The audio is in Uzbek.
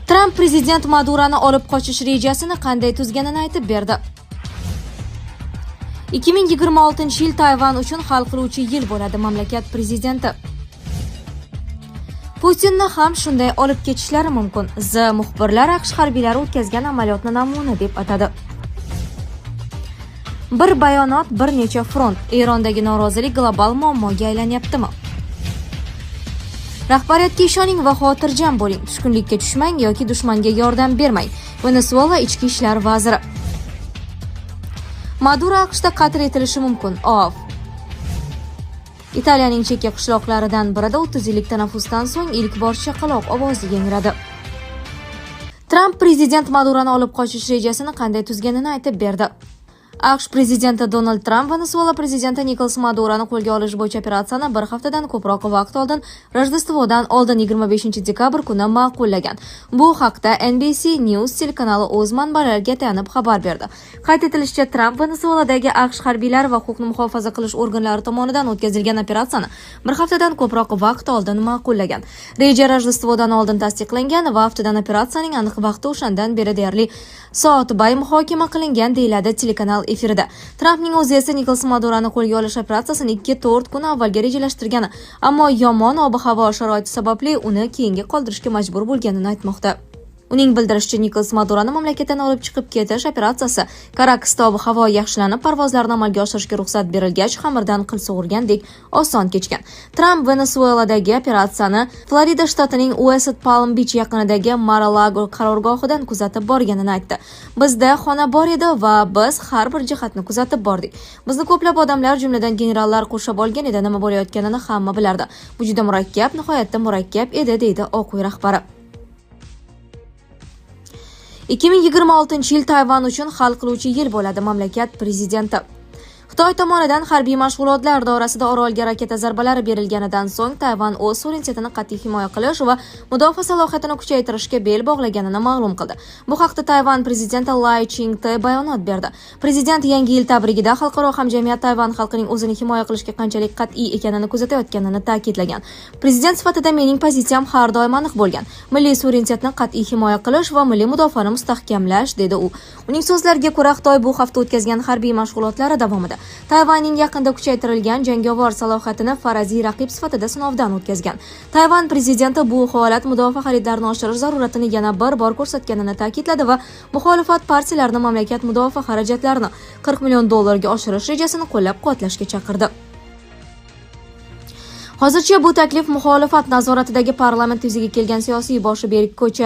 Tramp prezident Maduroni olib qochish rejasini qanday tuzganini aytib berdi. 2026-yil Tayvan uchun hal qiluvchi yil bo'ladi, mamlakat prezidenti. Putinni ham shunday olib ketishlari mumkin. Muxbirlar AQSh harbiylari o'tkazgan amaliyotni namuna deb atadi. Bir bayonot, bir necha front. Erondagi norozilik global muammoga aylanyaptimi? Rahbariyatga ishoning va xotirjam bo'ling. Tushkunlikka tushmang yoki dushmanga yordam bermang. Venesuela ichki ishlar vaziri. Maduro AQShda qatl etilishi mumkin. Italiyaning chekka qishloqlaridan birida 30 yillik tanaffusdan so'ng ilk bor chaqaloq ovozi yangradi. Tramp prezident Maduroni olib qochish rejasini qanday tuzganini aytib berdi. AQSh prezidenti Donald Tramp Venesuela prezidenti Nikolas Maduroni qo'lga olish bo'yicha operatsiyani bir haftadan ko'proq vaqt oldin, Rojdestvodan oldin 25-dekabr kuni ma'qullagan. Bu haqda NBC News telekanali o'z manbalariga tayanib xabar berdi. Qayd etilishicha, Tramp Venesueladagi AQSh harbiylari va huquqni muhofaza qilish organlari tomonidan o'tkazilgan operatsiyani bir haftadan ko'proq vaqt oldin ma'qullagan. Reja Rojdestvodan oldin tasdiqlangan va haftadan operatsiyaning aniq vaqti o'shandan beri deyarli soatbay muhokama qilingan, deyiladi telekanal efirida. Trampning o'zi esa Nikolas Maduroni qo'lga olish operatsiyasini 2-4 kun avvalga rejalashtirgani, ammo yomon ob-havo sharoiti sababli uni keyinga qoldirishga majbur bo'lganini aytmoqda. Uning bildirishicha, Nikolas Maduroni mamlakatdan olib chiqib ketish operatsiyasi Karakasda ob-havo yaxshilanib, parvozlarni amalga oshirishga ruxsat berilgach, xamirdan qil sug'urgandek oson kechgan. Tramp Venesueladagi operatsiyani Florida shtatining West Palm Beach yaqinidagi Mar-a-Lago qarorgohidan kuzatib borganini aytdi. Bizda xona bor edi va biz har bir jihatni kuzatib bordik. Bizni ko'plab odamlar, jumladan generallar qurshab olgan edi, nima bo'layotganini hamma bilardi. Bu juda murakkab, nihoyatda murakkab edi, deydi Oq uy rahbari. 2026-yil Tayvan uchun hal qiluvchi yil bo'ladi, mamlakat prezidenti. Xitoy tomonidan harbiy mashg'ulotlar doirasida orolga raketa zarbalari berilganidan so'ng Tayvan o'z suverenitetini qat'iy himoya qilish va mudofaa salohiyatini kuchaytirishga bel bog'laganini ma'lum qildi. Bu haqda Tayvan prezidenti Lai Ching-te bayonot berdi. Prezident yangi yil tabrigida xalqaro hamjamiyat Tayvan xalqining o'zini himoya qilishga qanchalik qat'iy ekanini kuzatayotganini ta'kidlagan. Prezident sifatida mening pozitsiyam har doim aniq bo'lgan. Milliy suverenitetni qat'iy himoya qilish va milliy mudofaani mustahkamlash, dedi u. Uning so'zlariga ko'ra, Xitoy bu hafta o'tkazgan harbiy mashg'ulotlari davomida Tayvanning yaqinda kuchaytirilgan jangovar salohiyatini faraziy raqib sifatida sinovdan o'tkazgan. Tayvan prezidenti bu holat mudofaa xaridlarini oshirish zaruratini yana bir bor ko'rsatganini ta'kidladi va muxolifat partiyalarini mamlakat mudofaa xarajatlarini $40 million ga oshirish rejasini qo'llab-quvvatlashga chaqirdi. Hozircha bu taklif muxolifat nazoratidagi parlament yuziga kelgan siyosiy boshi berk ko'cha